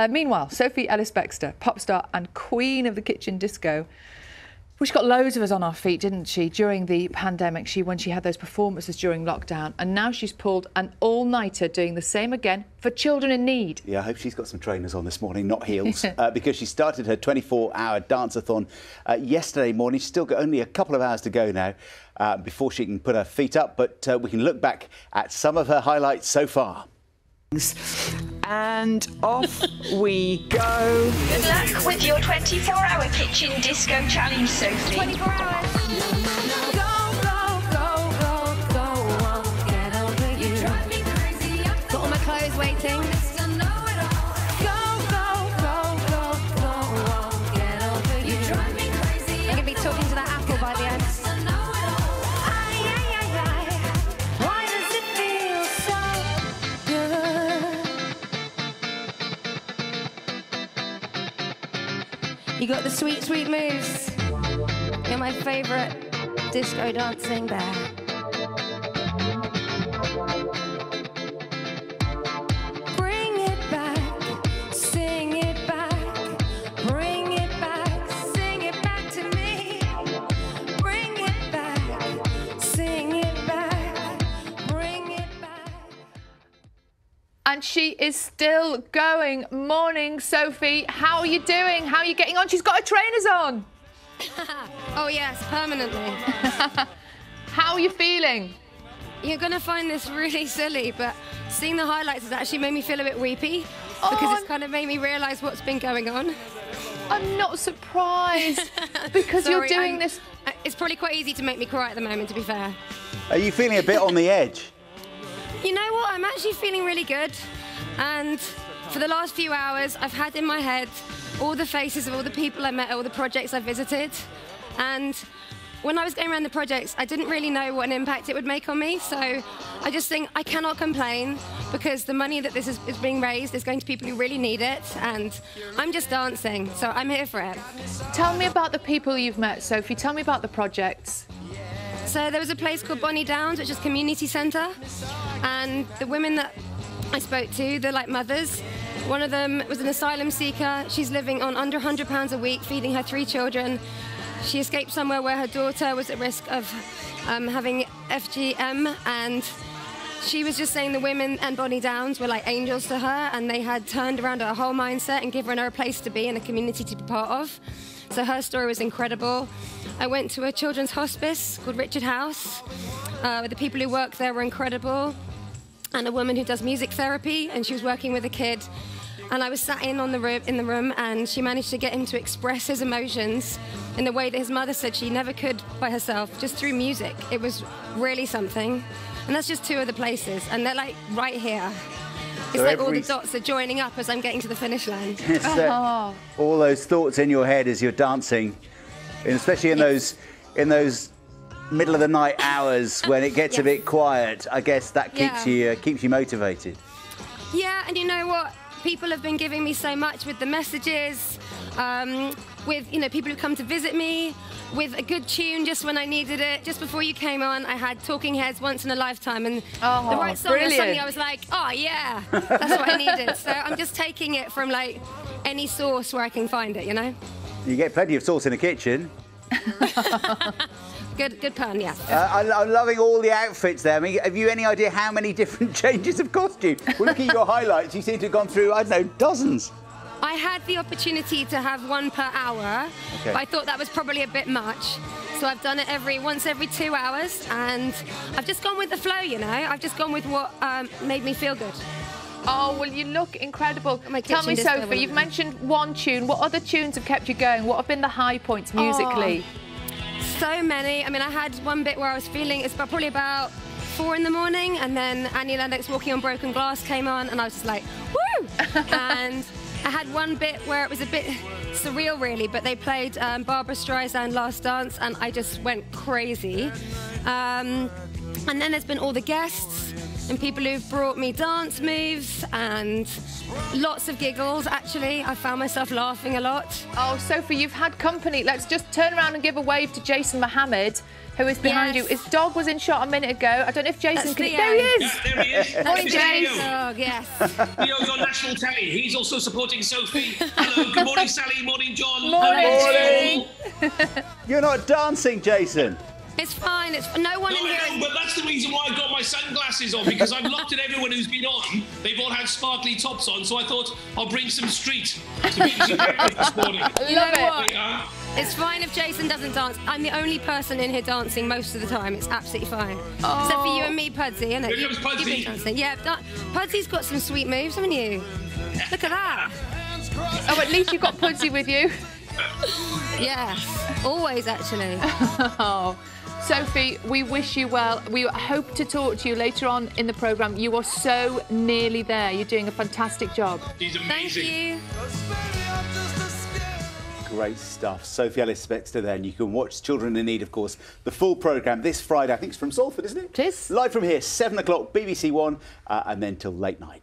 Meanwhile, Sophie Ellis-Bextor, pop star and queen of the kitchen disco. Well, she got loads of us on our feet, didn't she, during the pandemic, when she had those performances during lockdown. And now she's pulled an all-nighter doing the same again for children in need. Yeah, I hope she's got some trainers on this morning, not heels, because she started her 24-hour danceathon yesterday morning. She's still got only a couple of hours to go now before she can put her feet up. But we can look back at some of her highlights so far. And off we go. Good luck with your 24-hour kitchen disco challenge, Sophie. 24 hours. Go, go, go, go, go, get over you. Drive me crazy. Got all my clothes waiting. Go, go, go, go, go, get over you. Drive me crazy. I'm gonna be talking to that apple by the end. Why does it feel so good? You got the sweet, sweet moves. You're my favourite disco dancing bear. Bring it back, sing it back. Bring it back, sing it back to me. Bring it back, sing it back. Bring it back. And she is still going. Morning, Sophie. How are you doing? How are you getting on? She's got her trainers on. Oh yes, permanently. How are you feeling? You're going to find this really silly, but seeing the highlights has actually made me feel a bit weepy because it's kind of made me realise what's been going on. I'm not surprised because Sorry, you're doing this. It's probably quite easy to make me cry at the moment, to be fair. Are you feeling a bit on the edge? You know what? I'm actually feeling really good. And for the last few hours, I've had in my head all the faces of all the people I met, all the projects I visited. And when I was going around the projects, I didn't really know what an impact it would make on me. So I just think I cannot complain because the money that this is being raised is going to people who really need it. And I'm just dancing, so I'm here for it. Tell me about the people you've met, Sophie. Tell me about the projects. So there was a place called Bonnie Downs, which is a community centre. And the women that I spoke to, they're like mothers. One of them was an asylum seeker. She's living on under £100 a week, feeding her 3 children. She escaped somewhere where her daughter was at risk of having FGM, and she was just saying the women and Bonnie Downs were like angels to her, and they had turned around her whole mindset and given her a place to be and a community to be part of. So her story was incredible. I went to a children's hospice called Richard House. The people who work there were incredible. And a woman who does music therapy, and she was working with a kid. And I was sat in the room, and she managed to get him to express his emotions in the way that his mother said she never could by herself, just through music. It was really something. And that's just 2 of the places, and they're like right here. It's So like all the dots are joining up as I'm getting to the finish line. All those thoughts in your head as you're dancing, and especially in those middle of the night hours when it gets a bit quiet. I guess that keeps you motivated. Yeah, and you know what? People have been giving me so much with the messages, with people who come to visit me, with a good tune just when I needed it. Just before you came on, I had Talking Heads, Once in a Lifetime, and the right song, and suddenly I was like, oh yeah, that's what I needed. So I'm just taking it from like any source where I can find it, you know? You get plenty of sauce in the kitchen. Good pun, yeah. I'm loving all the outfits there. I mean, have you any idea how many different changes of costume? Well, look at your highlights. You seem to have gone through, I don't know, dozens. I had the opportunity to have 1 per hour, but I thought that was probably a bit much. So I've done it once every 2 hours, and I've just gone with the flow, you know? I've just gone with what made me feel good. Oh, well, you look incredible. Tell me, Sophie, you've mentioned one tune. What other tunes have kept you going? What have been the high points musically? So many. I mean, I had one bit where I was feeling, it's probably about 4 in the morning, and then Annie Lennox, Walking on Broken Glass came on, and I was just like, woo! And I had one bit where it was a bit surreal, really, but they played Barbra Streisand, Last Dance, and I just went crazy. And then there's been all the guests. and people who've brought me dance moves and lots of giggles. Actually, I found myself laughing a lot. Oh, Sophie, you've had company. Let's just turn around and give a wave to Jason Mohammed, who is behind you. His dog was in shot a minute ago. I don't know if Jason can... There he is! Yeah, there he is. Morning, Jason. Dog, yes. Leo's on national telly. He's also supporting Sophie. Hello, good morning, Sally. Morning, John. Morning. You're not dancing, Jason. It's fine. It's no one in here. No, but that's the reason why I got my sunglasses on, because I've looked at everyone who's been on. They've all had sparkly tops on, so I thought I'll bring some street to be this morning. Love it. It's fine if Jason doesn't dance. I'm the only person in here dancing most of the time. It's absolutely fine. Oh. Except for you and me, Pudsey. I know. Here comes Pudsey. You've been dancing. Yeah, Pudsey's got some sweet moves, haven't you? Look at that. Oh, at least you've got Pudsey with you. Yes, always actually. Oh. Sophie, we wish you well. We hope to talk to you later on in the programme. You are so nearly there. You're doing a fantastic job. He's amazing. Thank you. Great stuff. Sophie Ellis-Bextor there. And you can watch Children in Need, of course, the full programme this Friday. I think it's from Salford, isn't it? It is. Live from here, 7 o'clock, BBC One, and then till late night.